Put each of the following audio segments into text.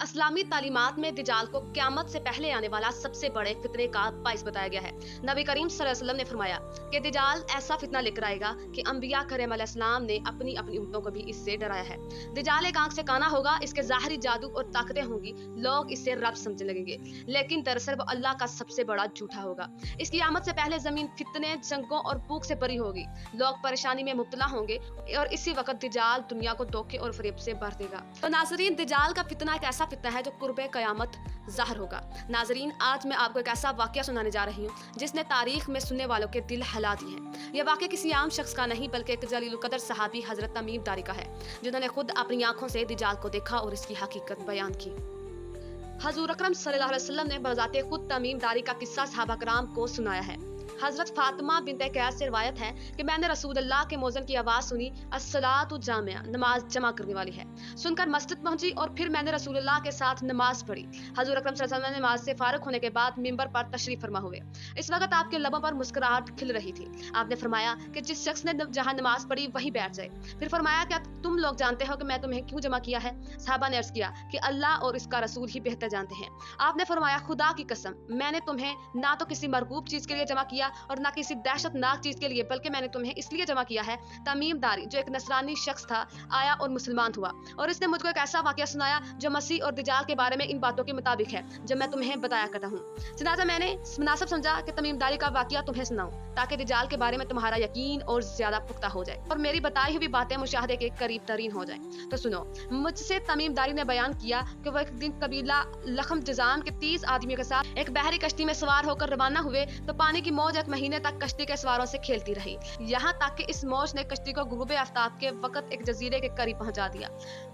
اسلامی تعلیمات میں دجال کو قیامت سے پہلے آنے والا سب سے بڑے فتنے کا باعث بتایا گیا ہے۔ نبی کریم صلی اللہ علیہ وسلم نے فرمایا کہ دجال ایسا فتنہ لے کر آئے گا کہ انبیاء کریم علیہ السلام نے اپنی امتوں کو بھی اس سے ڈرایا ہے۔ دجال ایک آنکھ سے کانا ہوگا، اس کے ظاہری جادو اور طاقتیں ہوں گی، لوگ اسے رب سمجھنے لگیں گے، لیکن دراصل وہ اللہ کا سب سے بڑا جھوٹا ہوگا۔ اس کی آمد سے پہلے زمین فتنے، جنگوں اور بھوک سے بری ہوگی، لوگ پریشانی میں مبتلا ہوں گے اور اسی وقت دجال دنیا کو دھوکے اور فریب سے بھر دے گا۔ تو ناظرین، دجال کا فتنہ ایک ایسا فتنہ ہے جو قرب قیامت ظاہر ہوگا۔ ناظرین، آج میں آپ کو ایک ایسا واقعہ سنانے جا رہی ہوں جس نے تاریخ میں سننے والوں کے دل ہلا دیے ہیں۔ یہ واقعہ کسی عام شخص کا نہیں بلکہ ایک جلیل القدر صحابی حضرت تمیم داری کا ہے، جنہوں نے خود اپنی آنکھوں سے دجال کو دیکھا اور اس کی حقیقت بیان کی۔ حضور اکرم صلی اللہ علیہ وسلم نے بذات خود تمیم داری کا قصہ صحابہ کرام کو سنایا ہے۔ حضرت فاطمہ بنت قیس سے روایت ہے کہ میں نے رسول اللہ کے مؤذن کی آواز سنی، الصلاۃ جامعہ، نماز جمع کرنے والی ہے، سن کر مسجد پہنچی اور پھر میں نے رسول اللہ کے ساتھ نماز پڑھی۔ حضور اکرم صلی اللہ علیہ وسلم نماز سے فارغ ہونے کے بعد منبر پر تشریف فرما ہوئے۔ اس وقت آپ کے لبوں پر مسکراہٹ کھل رہی تھی۔ آپ نے فرمایا کہ جس شخص نے جہاں نماز پڑھی وہیں بیٹھ جائے۔ پھر فرمایا کہ تم لوگ جانتے ہو کہ میں تمہیں کیوں جمع کیا ہے؟ صحابہ نے عرض کیا کہ اللہ اور اس کا رسول ہی بہتر جانتے ہیں۔ آپ نے فرمایا خدا کی قسم، میں نے تمہیں نہ تو کسی مرغوب چیز کے لیے جمع کیا اور نہ کسی دہشت ناک چیز کے لیے، بلکہ میں نے تمہیں اس لیے جمع کیا ہے۔ تمیم داری جو ایک نصرانی شخص تھا آیا اور مسلمان ہوا، اور اس نے مجھ کو ایک ایسا واقعہ سنایا جو مسیح اور دجال کے بارے میں ان باتوں کے مطابق ہے جو میں تمہیں بتایا کرتا ہوں۔ چنانچہ میں نے مناسب سمجھا کہ تمیم داری کا واقعہ تمہیں سناؤں تاکہ دجال کے بارے میں تمہارا یقین اور زیادہ پختہ ہو جائے اور میری بتائی ہوئی باتیں مشاہدے کے قریب ترین ہو جائیں۔ تو سنو، مجھ سے تمیم داری نے بیان کیا کہ وہ ایک دن قبیلہ لخم جزام کے 30 آدمیوں کے ساتھ ایک بحری کشتی میں سوار ہو کر روانہ ہوئے تو پانی کی موج ایک مہینے تک کشتی کے سواروں سے کھیلتی رہی، یہاں تک کہ اس موج نے کشتی کو غروب آفتاب کے وقت ایک جزیرے کے قریب پہنچا دیا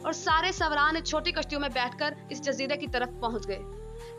اور سارے سواران چھوٹی کشتیوں میں بیٹھ کر اس جزیرے کی طرف پہنچ گئے۔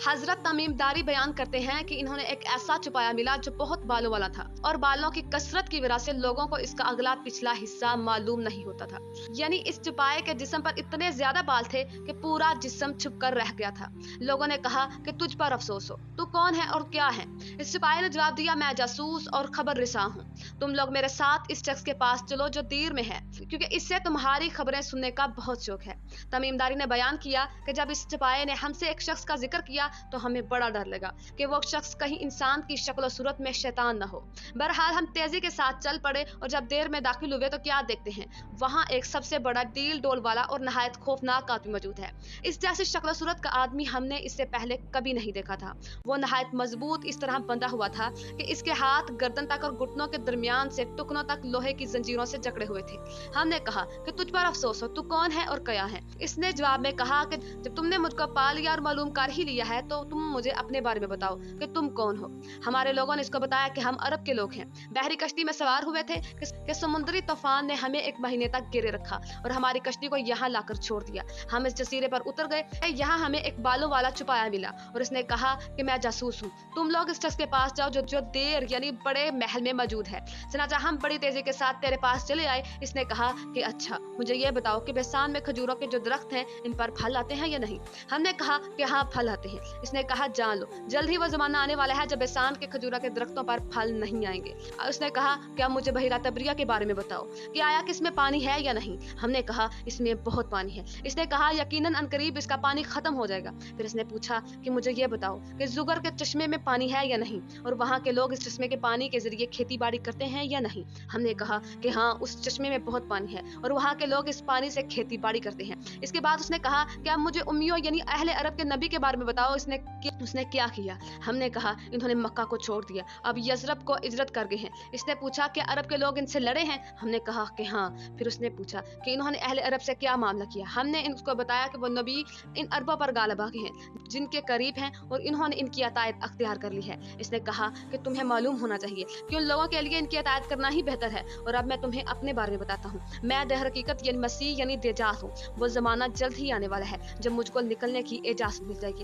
حضرت تمیم داری بیان کرتے ہیں کہ انہوں نے ایک ایسا چھپایا ملا جو بہت بالوں والا تھا اور بالوں کی کثرت کی وجہ سے لوگوں کو اس کا اگلا پچھلا حصہ معلوم نہیں ہوتا تھا، یعنی اس چھپائے کے جسم پر اتنے زیادہ بال تھے کہ پورا جسم چھپ کر رہ گیا تھا۔ لوگوں نے کہا کہ تجھ پر افسوس ہو، تو کون ہے اور کیا ہے؟ اس چھپائے نے جواب دیا، میں جاسوس اور خبر رساں ہوں، تم لوگ میرے ساتھ اس شخص کے پاس چلو جو دیر میں ہے، کیونکہ اس سے تمہاری خبریں سننے کا بہت شوق ہے۔ تمیم داری نے بیان کیا کہ جب اس چھپائے نے ہم سے ایک شخص کا ذکر کیا تو ہمیں بڑا ڈر لگا کہ وہ شخص کہیں انسان کی شکل و صورت میں شیطان نہ ہو۔ بہرحال ہم تیزی کے ساتھ چل پڑے اور جب دیر میں داخل ہوئے تو کیا دیکھتے ہیں، وہاں ایک سب سے بڑا ڈیل ڈول والا اور نہایت خوفناک آدمی موجود ہے۔ اس جیسی شکل و صورت کا آدمی ہم نے اس سے پہلے کبھی نہیں دیکھا تھا۔ وہ نہایت مضبوط اس طرح بندھا ہوا تھا کہ اس کے ہاتھ گردن تک اور گھٹنوں کے درمیان سے ٹکنوں تک لوہے کی زنجیروں سے جکڑے ہوئے تھے۔ ہم نے کہا کہ تجھ پر افسوس ہو، تو کون ہے اور کیا ہے؟ اس نے جواب میں کہا کہ جب تم نے مجھ کو پا لیا اور معلوم کر ہی لیا ہے تو تم مجھے اپنے بارے میں بتاؤ کہ تم کون ہو۔ ہمارے لوگوں نے اس کو بتایا کہ ہم عرب کے لوگ ہیں، بحری کشتی میں سوار ہوئے تھے کہ سمندری طوفان نے ہمیں ایک مہینے تک گرے رکھا اور ہماری کشتی کو یہاں لا کر چھوڑ دیا۔ ہم اس جزیرے پر اتر گئے، یہاں ہمیں ایک بالوں والا چھپایا ملا اور اس نے کہا کہ میں جاسوس ہوں، تم لوگ اس شخص کے پاس جاؤ جو دیر یعنی بڑے محل میں موجود ہے۔ چنانچہ ہم بڑی تیزی کے ساتھ تیرے پاس چلے آئے۔ اس نے کہا کہ اچھا، مجھے یہ بتاؤ کہ بہسان میں کھجوروں کے جو درخت ہیں ان پر پھل آتے ہیں یا نہیں؟ ہم نے کہا کہ ہاں پھل آتے ہیں۔ اس نے کہا جان لو، جلد ہی وہ زمانہ آنے والا ہے جب بہسان کے کھجوروں کے درختوں پر پھل نہیں آئیں گے۔ اس نے کہا کہ اب مجھے بحیرہ تبریہ کے بارے میں بتاؤ کہ آیا کہ اس میں پانی ہے یا نہیں؟ ہم نے کہا اس میں بہت پانی ہے۔ اس نے کہا یقیناً عنقریب اس کا پانی ختم ہو جائے گا۔ پھر اس نے پوچھا کہ مجھے یہ بتاؤ کہ زگر کے چشمے میں پانی ہے یا نہیں اور وہاں کے لوگ اس چشمے کے پانی کے ذریعے کھیتی باڑی کرتے ہیں یا نہیں؟ ہم نے کہا کہ ہاں، اس چشمے میں بہت پانی ہے اور وہاں کے لوگ اس پانی سے کھیتی باڑی کرتے ہیں۔ اس کے بعد اس نے کہا کہ اب مجھے امیوں یعنی اہل عرب کے نبی کے بارے میں بتاؤ، اس نے کیا کیا؟ ہم نے کہا انہوں نے مکہ کو چھوڑ دیا، اب یثرب کو ہجرت کر گئے ہیں۔ اس نے پوچھا کہ عرب کے لوگ ان سے لڑے ہیں؟ ہم نے کہا کہ ہاں۔ پھر اس نے پوچھا کہ انہوں نے اہل عرب سے کیا معاملہ کیا؟ ہم نے ان کو بتایا کہ وہ نبی ان عربوں پر غالب آ گئے ہیں جن کے قریب ہیں اور انہوں نے ان کی اطاعت اختیار کر لی ہے۔ اس نے کہا کہ تمہیں معلوم ہونا چاہیے کہ ان لوگوں کے لیے ان کی اطاعت کرنا ہی بہتر ہے، اور اب میں تمہیں اپنے بارے میں بتاتا ہوں۔ میں در حقیقت یعنی مسیح یعنی دجال ہوں۔ وہ زمانہ جلد ہی آنے والا ہے جب مجھ کو نکلنے کی اجازت مل جائے گی